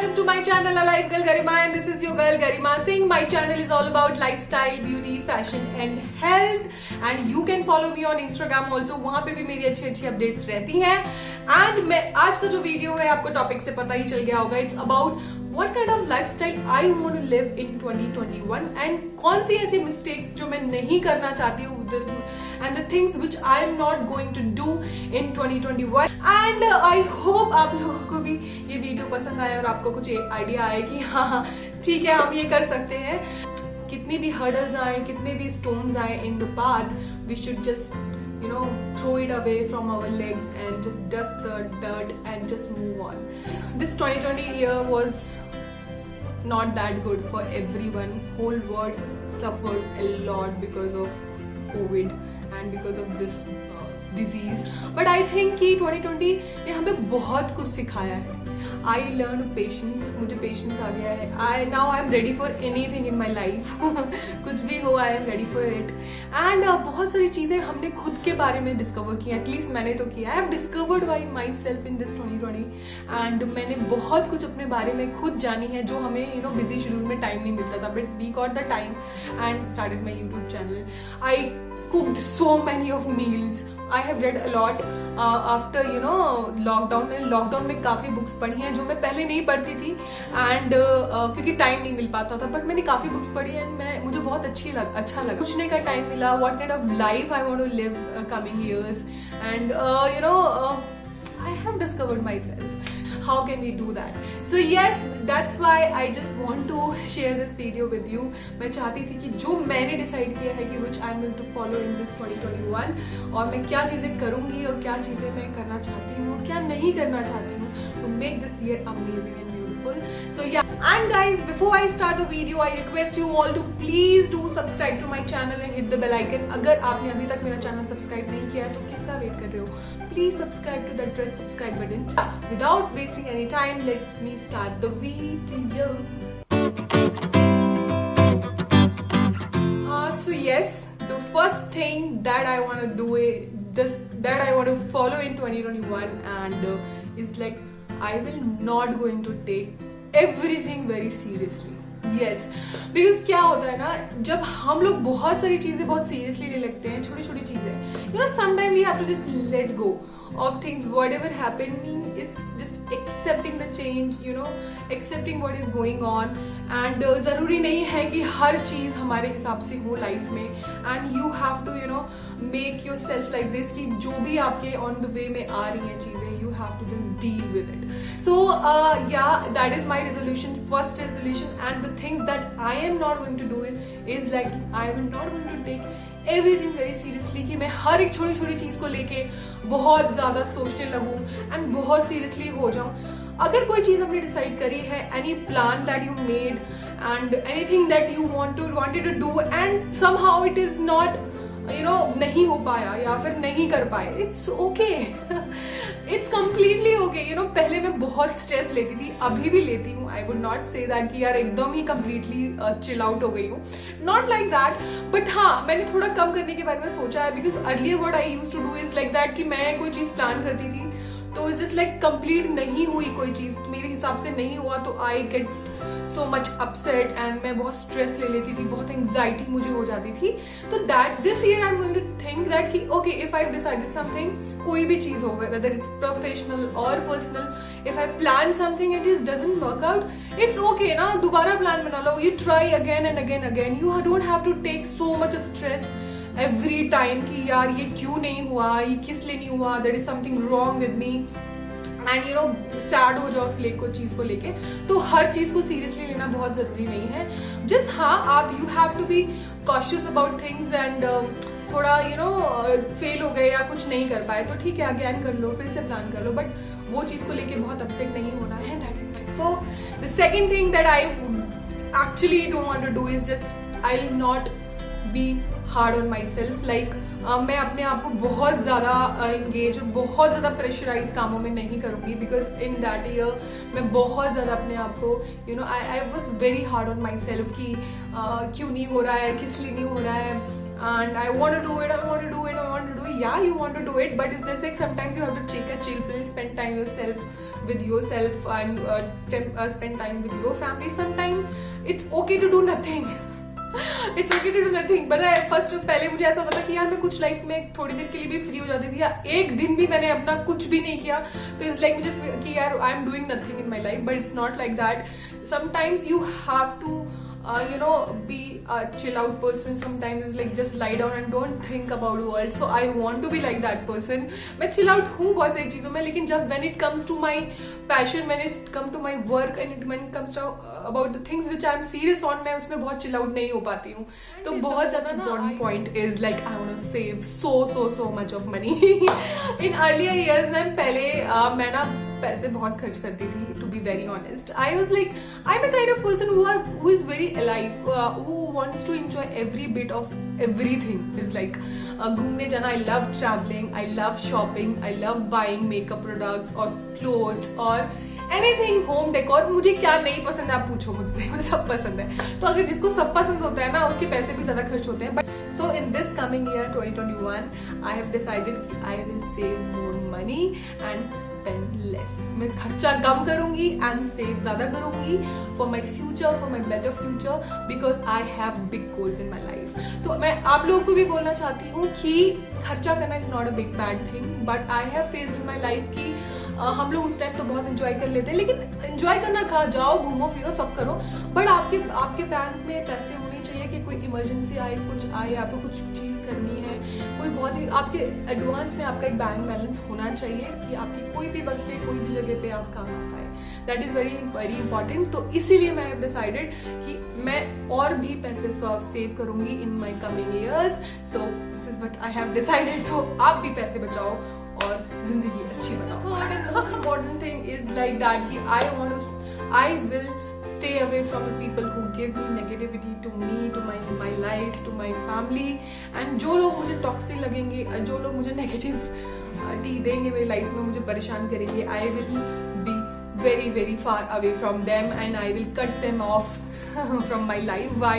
welcome to my channel Alive Girl Garima, and this is your girl Garima Singh. My channel is all about lifestyle, beauty, fashion and health, and you can follow me on Instagram also. वहाँ पे भी मेरी अच्छी अच्छी updates रहती हैं. And मैं आज का जो वीडियो है आपको टॉपिक से पता ही चल गया होगा. It's about what kind of lifestyle I want to live in 2021 and कौन सी ऐसी mistakes जो मैं नहीं करना चाहती हूँ and the things which I am not going to do in 2021. And I hope आप लोगों को भी ये वीडियो पसंद आए और आपको कुछ आइडिया आए कि हाँ ठीक है हम ये कर सकते हैं. कितनी भी hurdles आए, कितने भी stones आए in the path, we should just throw it away from our legs and just dust the dirt and just move on. This 2020 year was not that good for everyone. Whole world suffered a lot because of COVID and because of this disease. But I think कि 2020 ने हमें बहुत कुछ सिखाया है. I learned patience. मुझे patience आ गया है. Now I am ready for anything in my life. कुछ भी हो I am ready for it. And बहुत सारी चीज़ें हमने खुद के बारे में discover की. At least मैंने तो किया. I have discovered by myself in this 2020. And मैंने बहुत कुछ अपने बारे में खुद जानी है जो हमें busy schedule में time नहीं मिलता था. But we got the time and started my YouTube channel. I cooked so many of meals. I have read a lot after lockdown. मैंने लॉकडाउन में काफ़ी बुक्स पढ़ी हैं जो मैं पहले नहीं पढ़ती थी and क्योंकि टाइम नहीं मिल पाता था. बट मैंने काफ़ी बुक्स पढ़ी एंड मुझे बहुत अच्छा लगा. पूछने का टाइम मिला what kind of life I want to live coming years and I have discovered myself. How can we do that? So yes, that's why I just want to share this video with you. मैं चाहती थी कि जो मैंने decide किया है कि which I'm going to follow in this 2021 और मैं क्या चीज़ें करूँगी और क्या चीज़ें मैं करना चाहती हूँ और क्या नहीं करना चाहती हूँ to make this year amazing and beautiful. So yeah, and guys, before I start the video, I request you all to please do subscribe to my channel and hit the bell icon. अगर आपने अभी तक मेरा channel subscribe नहीं किया है तो किसका वेट कर रहे हो? Please subscribe to that red subscribe button. Without wasting any time, let me start the video. So yes, the first thing that I want to do that I want to follow in 2021 and is like I will not going to take everything very seriously. Yes, because क्या होता है ना जब हम लोग बहुत सारी चीज़ें बहुत सीरियसली ले लगते हैं, छोटी छोटी चीज़ें sometimes we have to just let go of things. Whatever happening is just accepting the change, accepting what is going on. And ज़रूरी नहीं है कि हर चीज़ हमारे हिसाब से हो लाइफ में. And you have to make yourself like this कि जो भी आपके on the way में आ रही हैं चीज़ें, you have to just deal with it. So yeah, that is my resolution, first resolution. And the things that I am not going to do is like I am not going to take everything very seriously कि मैं हर एक छोटी छोटी चीज़ को लेके बहुत ज़्यादा सोचने लगूँ and बहुत सीरियसली हो जाऊँ. अगर कोई चीज़ आपने डिसाइड करी है, any plan that you made and anything that you wanted to do and somehow it is not नहीं हो पाया या फिर नहीं कर पाए, it's okay. It's completely okay. पहले मैं बहुत स्ट्रेस लेती थी, अभी भी लेती हूँ. I would not say that कि यार एकदम ही completely chill out हो गई हूँ. Not like that. But हाँ, मैंने थोड़ा कम करने के बारे में सोचा है because earlier what I used to do is like that कि मैं कोई चीज़ प्लान करती थी तो इट्स जस्ट लाइक कंप्लीट नहीं हुई कोई चीज़, मेरे हिसाब से नहीं हुआ तो I get so much upset and मैं बहुत स्ट्रेस ले लेती थी, बहुत एंग्जाइटी मुझे हो जाती थी. तो that this year I am going to think that कि okay if I decided something, कोई भी चीज़ हो वेदर इट्स प्रोफेशनल और personal, if I plan something it is doesn't work out, it's okay ना, दोबारा प्लान बना लो. You try again and again again. You don't have to take so much stress every time कि यार ये क्यों नहीं हुआ, ये किस लिए नहीं हुआ, there is something wrong with me and sad हो जाओ उस चीज़ को लेके. तो हर चीज़ को सीरियसली लेना बहुत ज़रूरी नहीं है. जस्ट हाँ, आप you have to be cautious about things and थोड़ा फेल हो गए या कुछ नहीं कर पाए तो ठीक है, अगेन कर लो, फिर से प्लान कर लो, बट वो चीज़ को लेके बहुत अपसेट नहीं होना है. That is so the second thing that I actually don't want to do is just I will not be hard on myself. Like मैं अपने आप को बहुत ज़्यादा इंगेज और बहुत ज़्यादा प्रेशराइज कामों में नहीं करूँगी बिकॉज इन दैट ईयर मैं बहुत ज़्यादा अपने आप को I was very hard on my self कि क्यों नहीं हो रहा है, किस लिए नहीं हो रहा है. and I want to do it. Yeah, you want to do it, but it's just like sometimes you have to take a chill pill, spend time with yourself, and spend time with your family. Sometimes it's okay to do nothing. It's okay to do nothing. But पहले मुझे ऐसा होता था कि यार मैं कुछ life में थोड़ी देर के लिए भी फ्री हो जाती थी, या एक दिन भी मैंने अपना कुछ भी नहीं किया तो इट्स लाइक मुझे कि यार I am doing nothing in my life. But it's not like that. Sometimes you have to be a chill out person. Sometimes it's like just lie down and don't think about the world. So I want to be like that person. मैं chill out हूँ बहुत सारी चीज़ों में, लेकिन जब when it comes to my passion, when it comes to my work, and when it comes to about the things which I am serious on, मैं उसमें बहुत chill out नहीं हो पाती हूँ. तो बहुत ज़्यादा important point is like I want to save so much of money. In earlier years ma'am पहले मैं ना पैसे बहुत खर्च करती थी. To be very honest, I was like, I'm a kind of person who is very alive, who wants to enjoy every bit of everything. Is like घूमने जाना. I love traveling, I love shopping, I love buying makeup products or clothes or anything home decor. मुझे क्या नहीं पसंद है आप पूछो मुझसे, मुझे सब पसंद है. तो अगर जिसको सब पसंद होता है ना, उसके पैसे भी ज़्यादा खर्च होते हैं. But so in this coming year 2021, I have decided I will save more money and spend less. मैं खर्चा कम करूँगी and save ज़्यादा करूँगी for my future, for my better future, because I have big goals in my life. तो मैं आप लोगों को भी बोलना चाहती हूँ कि खर्चा करना is not a big bad thing, but I have faced in my life कि हम लोग उस टाइम तो बहुत enjoy कर लेते हैं, लेकिन enjoy करना खा जाओ, घूमो फिरो सब करो, but आपके बैंक में पैसे होने चाहिए कि कोई इमरजेंसी आए, कुछ आए, आपको कुछ चीज़ करनी है, कोई बहुत ही आपके एडवांस में आपका एक बैंक बैलेंस होना चाहिए कि आपकी कोई भी वक्त पे कोई भी जगह पे आप काम आ पाए. That is very important. तो इसीलिए मैं डिसाइडेड कि मैं और भी पैसे सेव करूँगी in my coming years. So this is what I have decided. तो आप भी पैसे बचाओ और जिंदगी अच्छी बनाओ. Most important thing is like that कि I will stay away from the people who give me negativity to me, to my life, to my family. And जो लोग मुझे toxic लगेंगे, जो लोग मुझे negativity देंगे मेरी लाइफ में, मुझे परेशान करेंगे, I will be very far away from them and I will cut them off from my life. Why?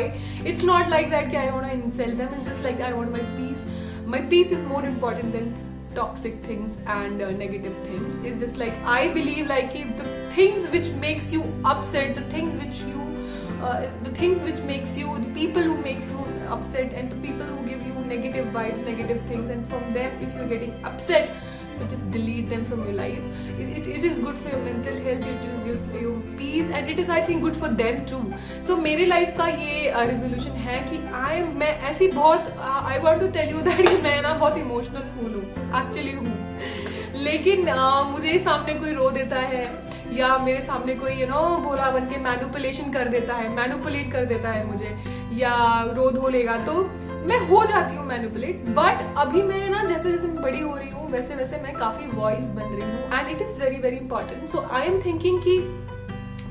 It's not like that कि I want to insult them. It's just like I want my peace. My peace is more important than toxic things and negative things. It's just like I believe like if the things which makes you upset, the things which makes you, the people who makes you upset, and the people who give you negative vibes, negative things, and from them if you're getting upset, so just delete them from your life. It is good for your mental health, it is good for your peace, and it is I think good for them too. So मेरे life का ये resolution है कि मैं ऐसी बहुत I want to tell you that मैं ना बहुत इमोशनल फूल हूँ, एक्चुअली हूँ. लेकिन मुझे सामने कोई रो देता है या मेरे सामने कोई भोला बन के मैनिपुलेट कर देता है मुझे, या रो धो लेगा, तो मैं हो जाती हूँ मैनिपुलेट. बट अभी मैं ना जैसे जैसे मैं बड़ी हो रही हूँ वैसे वैसे मैं काफ़ी वॉइस बन रही हूँ, and it is very important. So I am thinking कि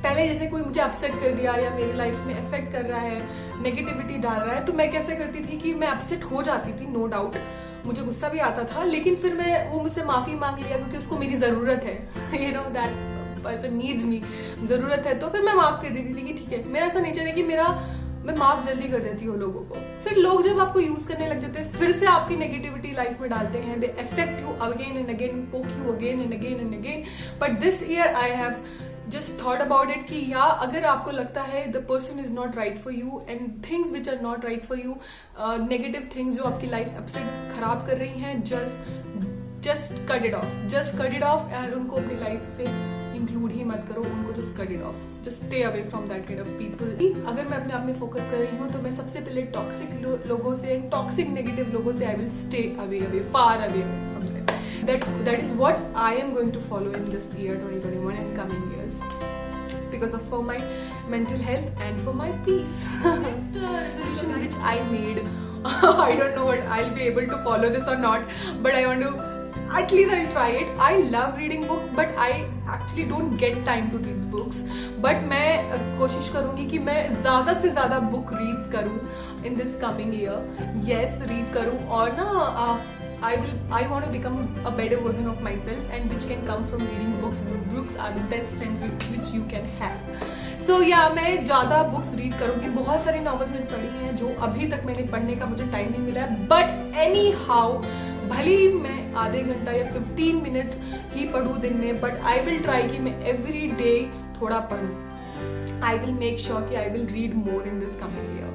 पहले जैसे कोई मुझे अपसेट कर दिया या मेरी लाइफ में इफेक्ट कर रहा है, नेगेटिविटी डाल रहा है, तो मैं कैसे करती थी कि मैं अपसेट हो जाती थी, नो डाउट मुझे गुस्सा भी आता था, लेकिन फिर वो मुझसे माफ़ी मांग लिया क्योंकि उसको मेरी ज़रूरत है. दैट पर्सन नीड्स मी, ज़रूरत है, तो फिर मैं माफ़ कर देती थी कि ठीक है. मेरा ऐसा नेचर है कि मैं माफ़ जल्दी कर देती हूँ लोगों को. फिर लोग जब आपको यूज़ करने लग जाते हैं, फिर से आपकी नेगेटिविटी लाइफ में डालते हैं, they affect you again and again, poke you again and again. But this year I have just thought about it कि या अगर आपको लगता है the person is not right for you and things which are not right for you, negative things जो आपकी life upset खराब कर रही हैं, just cut it off and उनको अपनी लाइफ से इंक्लूड ही मत करो, उनको just cut it off, just stay away from that kind of people. अगर मैं अपने आप में फोकस कर रही हूँ तो मैं सबसे पहले टॉक्सिक लोगों से, टॉक्सिक नेगेटिव लोगों से I will stay away, far away from them. That is what I am going to follow in this year 2021 and coming years, because for my mental health and for my peace. Next resolution which I made, I don't know what I'll be able to follow this or not, but I want to, at least I'll try it. I love reading books, but I actually don't get time to read books. But मैं कोशिश करूँगी कि मैं ज़्यादा से ज़्यादा book read करूँ in this coming year. Yes, read करूँ, और ना I want to become a better version of myself, and which can come from reading books. Books are the best friends which you can have. सो या मैं ज़्यादा books read करूँगी, बहुत सारी novels मैंने पढ़ी हैं जो अभी तक मैंने पढ़ने का मुझे टाइम नहीं मिला है, बट एनी हाउ भले ही मैं आधे घंटा या 15 मिनट्स ही पढ़ूँ दिन में, बट आई विल ट्राई कि मैं एवरी डे थोड़ा पढ़ूँ। आई विल मेक श्योर कि I will read more in this coming year.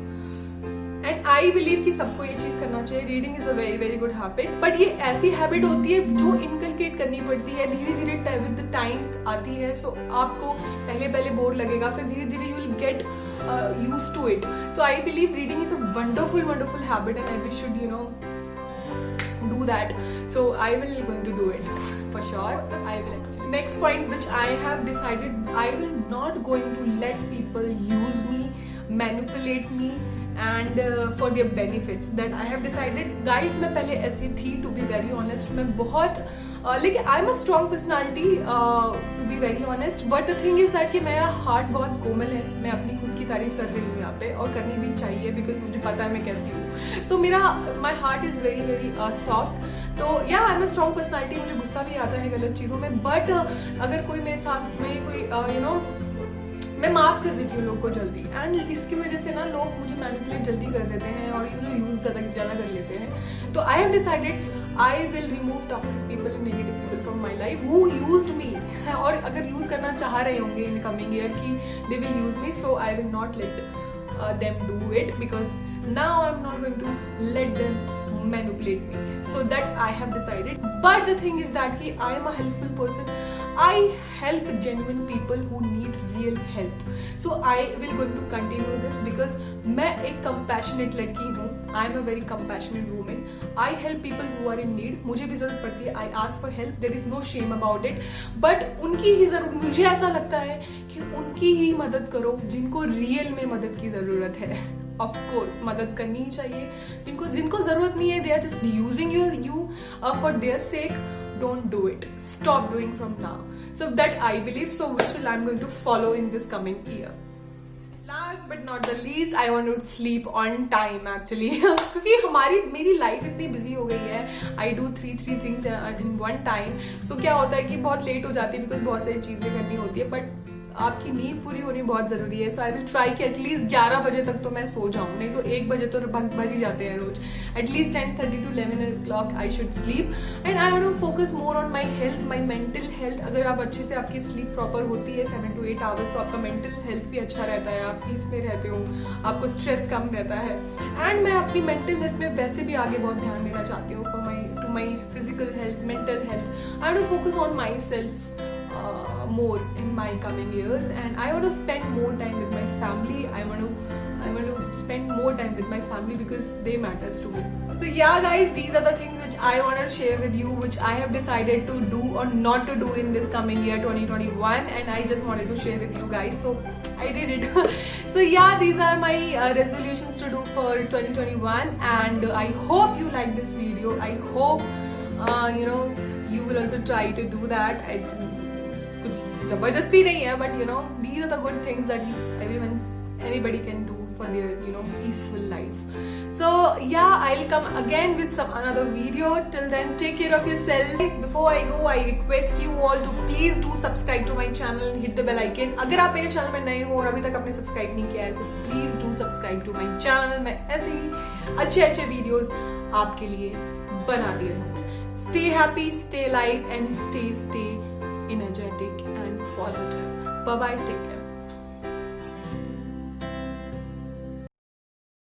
And I believe कि सबको ये चीज़ करना चाहिए। Reading is a very very good habit, but ये ऐसी हैबिट होती है जो इनकलकेट करनी पड़ती है, धीरे धीरे विद द टाइम आती है। सो आपको पहले पहले बोर लगेगा, फिर धीरे धीरे you will get used to it. So I believe reading is a wonderful wonderful habit and I should do that. So I will going to do it for sure. I will actually. Next point which I have decided, I will not going to let people use me, manipulate me and for their benefits. That I have decided. Guys, मैं पहले ऐसी थी, to be very honest. मैं बहुत लेकिन I am a strong personality to be very honest, but the thing is that कि मेरा heart बहुत कोमल है। मैं अपनी खुद की तारीफ कर रही हूँ यहाँ पे, और करनी भी चाहिए बिकॉज मुझे पता है मैं कैसी हूँ। सो मेरा my heart is very very soft. तो या आई एम अ स्ट्रॉन्ग पर्सनैलिटी, मुझे गुस्सा भी आता है गलत चीज़ों में, बट अगर कोई मेरे साथ में कोई मैं माफ़ कर देती हूँ लोग को जल्दी, एंड इसकी वजह से ना लोग मुझे मैनिपुलेट जल्दी कर देते हैं और यूज़ ज़्यादा कर लेते हैं। तो I have decided I will remove toxic people and negative people from my life who used me, और अगर यूज़ करना चाह रहे होंगे इन कमिंग ईयर कि they will use me, so I will not let them do it, because now I'm not going to let them manipulate me. So that I have decided. But the thing is that कि I am a helpful person. I help genuine people who need real help. So I will going to continue this because मैं एक compassionate लड़की हूँ. I am a very compassionate woman. I help people who are in need. मुझे भी ज़रूरत पड़ती है. I ask for help. There is no shame about it. But उनकी ही ज़रूरत, मुझे ऐसा लगता है कि उनकी ही मदद करो जिनको रियल में मदद की ज़रूरत है. ऑफ कोर्स मदद करनी ही चाहिए. जिनको ज़रूरत नहीं है, they are just using you for their sake. Don't do it. Stop doing from now. So that I believe. So which will I'm going to follow in this coming year. Last but not the least, I want to sleep on time actually. क्योंकि मेरी life इतनी busy हो गई है. I do three things in one time. So क्या होता है कि बहुत लेट हो जाती है बिकॉज बहुत सारी चीज़ें करनी होती है. बट आपकी नींद पूरी होनी बहुत ज़रूरी है. सो आई विल ट्राई कि एटलीस्ट 11 बजे तक तो मैं सो जाऊँ, नहीं तो 1 बजे तो बज ही जाते हैं रोज. At least 10:30 to 11 o'clock I should sleep. And I want to focus more on my health, my mental health. अगर आप अच्छे से आपकी स्लीप प्रॉपर होती है 7 to 8 आवर्स, तो आपका मेंटल हेल्थ भी अच्छा रहता है, आप पीस में रहते हो, आपको स्ट्रेस कम रहता है. एंड मैं अपनी मेंटल हेल्थ में वैसे भी आगे बहुत ध्यान देना चाहती हूँ. To my physical health, mental health, I want to focus on myself more in my coming years, and I want to spend more time with my family. I want to spend more time with my family because they matters to me. So yeah guys, these are the things which I want to share with you, which I have decided to do or not to do in this coming year 2021, and I just wanted to share with you guys, so I did it. So yeah, these are my resolutions to do for 2021, and I hope you like this video. I hope you will also try to do that. जबरदस्ती नहीं है, but these are the good things that anybody can do for their peaceful life. So yeah, I'll come again with another video. Till then, take care of yourself. Before I go, I request you all to please do subscribe to my channel and hit the bell icon. अगर आप मेरे channel में नए हो और अभी तक आपने सब्सक्राइब नहीं किया है, तो please do subscribe to my channel. मैं ऐसे ही अच्छे वीडियोस आपके लिए बनाती रहूँ. Stay happy, stay alive, and stay energetic and positive. Bye bye, take care.